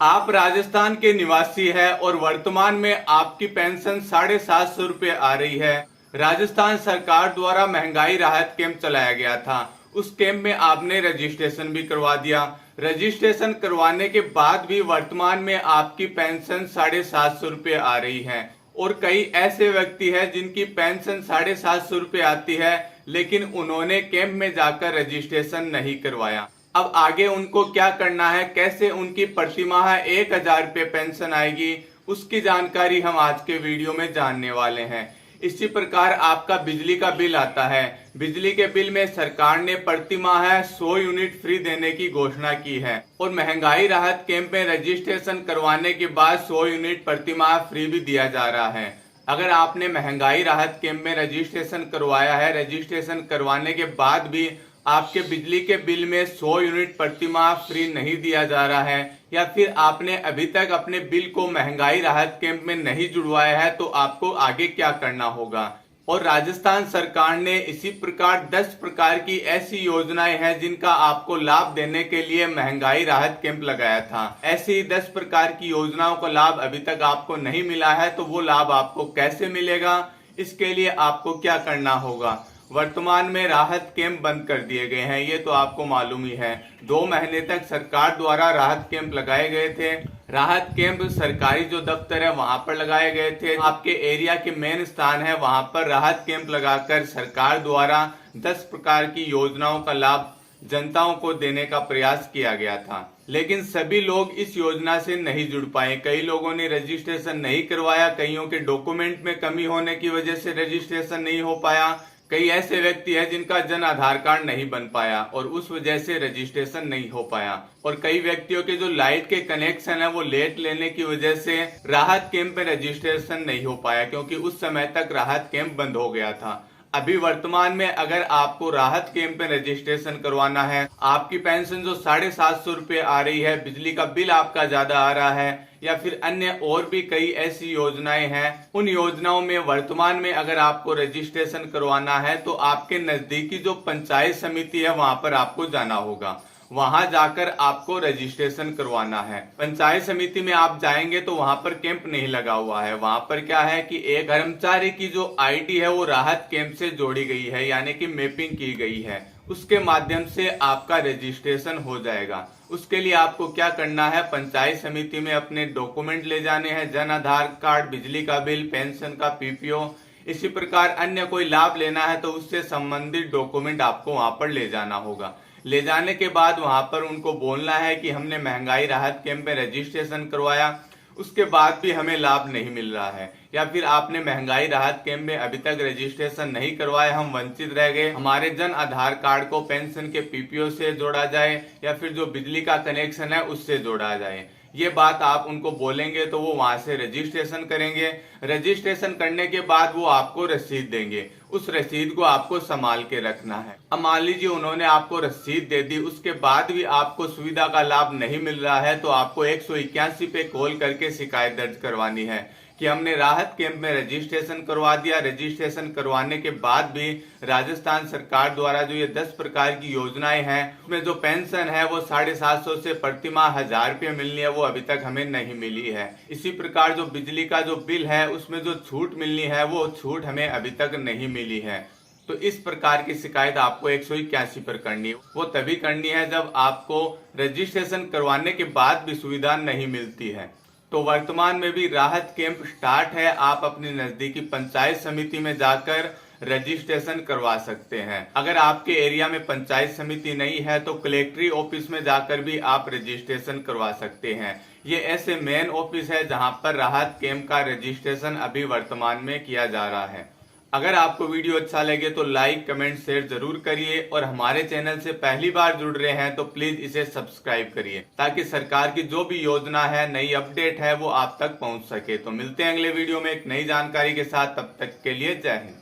आप राजस्थान के निवासी हैं और वर्तमान में आपकी पेंशन 750 रुपये आ रही है। राजस्थान सरकार द्वारा महंगाई राहत कैंप चलाया गया था। उस कैंप में आपने रजिस्ट्रेशन भी करवा दिया। रजिस्ट्रेशन करवाने के बाद भी वर्तमान में आपकी पेंशन 750 रुपये आ रही है और कई ऐसे व्यक्ति हैं जिनकी पेंशन 750 रुपये आती है, लेकिन उन्होंने कैंप में जाकर रजिस्ट्रेशन नहीं करवाया। अब आगे उनको क्या करना है, कैसे उनकी प्रतिमाह 1000 रुपये पेंशन आएगी, उसकी जानकारी हम आज के वीडियो में जानने वाले हैं। इसी प्रकार आपका बिजली का बिल आता है। बिजली के बिल में सरकार ने प्रतिमाह 100 यूनिट फ्री देने की घोषणा की है और महंगाई राहत कैंप में रजिस्ट्रेशन करवाने के बाद 100 यूनिट प्रतिमाह फ्री भी दिया जा रहा है। अगर आपने महंगाई राहत कैंप में रजिस्ट्रेशन करवाया है, रजिस्ट्रेशन करवाने के बाद भी आपके बिजली के बिल में 100 यूनिट प्रतिमाह फ्री नहीं दिया जा रहा है, या फिर आपने अभी तक अपने बिल को महंगाई राहत कैंप में नहीं जुड़वाया है, तो आपको आगे क्या करना होगा। और राजस्थान सरकार ने इसी प्रकार 10 प्रकार की ऐसी योजनाएं हैं जिनका आपको लाभ देने के लिए महंगाई राहत कैंप लगाया था। ऐसी 10 प्रकार की योजनाओं का लाभ अभी तक आपको नहीं मिला है, तो वो लाभ आपको कैसे मिलेगा, इसके लिए आपको क्या करना होगा। वर्तमान में राहत कैंप बंद कर दिए गए हैं, ये तो आपको मालूम ही है। 2 महीने तक सरकार द्वारा राहत कैंप लगाए गए थे। राहत कैंप सरकारी जो दफ्तर है वहां पर लगाए गए थे। आपके एरिया के मेन स्थान है वहां पर राहत कैंप लगाकर सरकार द्वारा 10 प्रकार की योजनाओं का लाभ जनताओं को देने का प्रयास किया गया था, लेकिन सभी लोग इस योजना से नहीं जुड़ पाए। कई लोगों ने रजिस्ट्रेशन नहीं करवाया, कईयों के डॉक्यूमेंट में कमी होने की वजह से रजिस्ट्रेशन नहीं हो पाया। कई ऐसे व्यक्ति हैं जिनका जन आधार कार्ड नहीं बन पाया और उस वजह से रजिस्ट्रेशन नहीं हो पाया। और कई व्यक्तियों के जो लाइट के कनेक्शन है वो लेट लेने की वजह से राहत कैंप में रजिस्ट्रेशन नहीं हो पाया, क्योंकि उस समय तक राहत कैंप बंद हो गया था। अभी वर्तमान में अगर आपको राहत कैंप में रजिस्ट्रेशन करवाना है, आपकी पेंशन जो 750 रुपये आ रही है, बिजली का बिल आपका ज्यादा आ रहा है, या फिर अन्य और भी कई ऐसी योजनाएं हैं, उन योजनाओं में वर्तमान में अगर आपको रजिस्ट्रेशन करवाना है तो आपके नजदीकी जो पंचायत समिति है वहां पर आपको जाना होगा। वहां जाकर आपको रजिस्ट्रेशन करवाना है। पंचायत समिति में आप जाएंगे तो वहां पर कैंप नहीं लगा हुआ है। वहां पर क्या है कि एक कर्मचारी की जो आईडी है वो राहत कैंप से जोड़ी गई है, यानी कि मैपिंग की गई है। उसके माध्यम से आपका रजिस्ट्रेशन हो जाएगा। उसके लिए आपको क्या करना है, पंचायत समिति में अपने डॉक्यूमेंट ले जाने हैं, जन आधार कार्ड, बिजली का बिल, पेंशन का पीपीओ। इसी प्रकार अन्य कोई लाभ लेना है तो उससे संबंधित डॉक्यूमेंट आपको वहां पर ले जाना होगा। ले जाने के बाद वहां पर उनको बोलना है कि हमने महंगाई राहत कैंप में रजिस्ट्रेशन करवाया, उसके बाद भी हमें लाभ नहीं मिल रहा है, या फिर आपने महंगाई राहत कैंप में अभी तक रजिस्ट्रेशन नहीं करवाया, हम वंचित रह गए, हमारे जन आधार कार्ड को पेंशन के पीपीओ से जोड़ा जाए या फिर जो बिजली का कनेक्शन है उससे जोड़ा जाए। ये बात आप उनको बोलेंगे तो वो वहां से रजिस्ट्रेशन करेंगे। रजिस्ट्रेशन करने के बाद वो आपको रसीद देंगे। उस रसीद को आपको संभाल के रखना है। अब मान लीजिए उन्होंने आपको रसीद दे दी, उसके बाद भी आपको सुविधा का लाभ नहीं मिल रहा है, तो आपको 181 पे कॉल करके शिकायत दर्ज करवानी है कि हमने राहत कैंप में रजिस्ट्रेशन करवा दिया, रजिस्ट्रेशन करवाने के बाद भी राजस्थान सरकार द्वारा जो ये 10 प्रकार की योजनाएं हैं उसमें जो पेंशन है वो 750 से प्रतिमाह 1000 रुपये मिलनी है, वो अभी तक हमें नहीं मिली है। इसी प्रकार जो बिजली का जो बिल है उसमें जो छूट मिलनी है वो छूट हमें अभी तक नहीं मिली है। तो इस प्रकार की शिकायत आपको 181 पर करनी है। वो तभी करनी है जब आपको रजिस्ट्रेशन करवाने के बाद भी सुविधा नहीं मिलती है। तो वर्तमान में भी राहत कैंप स्टार्ट है। आप अपनी नजदीकी पंचायत समिति में जाकर रजिस्ट्रेशन करवा सकते हैं। अगर आपके एरिया में पंचायत समिति नहीं है तो कलेक्ट्री ऑफिस में जाकर भी आप रजिस्ट्रेशन करवा सकते हैं। ये ऐसे मेन ऑफिस है जहां पर राहत कैंप का रजिस्ट्रेशन अभी वर्तमान में किया जा रहा है। अगर आपको वीडियो अच्छा लगे तो लाइक, कमेंट, शेयर जरूर करिए और हमारे चैनल से पहली बार जुड़ रहे हैं तो प्लीज इसे सब्सक्राइब करिए, ताकि सरकार की जो भी योजना है, नई अपडेट है, वो आप तक पहुंच सके। तो मिलते हैं अगले वीडियो में एक नई जानकारी के साथ, तब तक के लिए जय हिंद।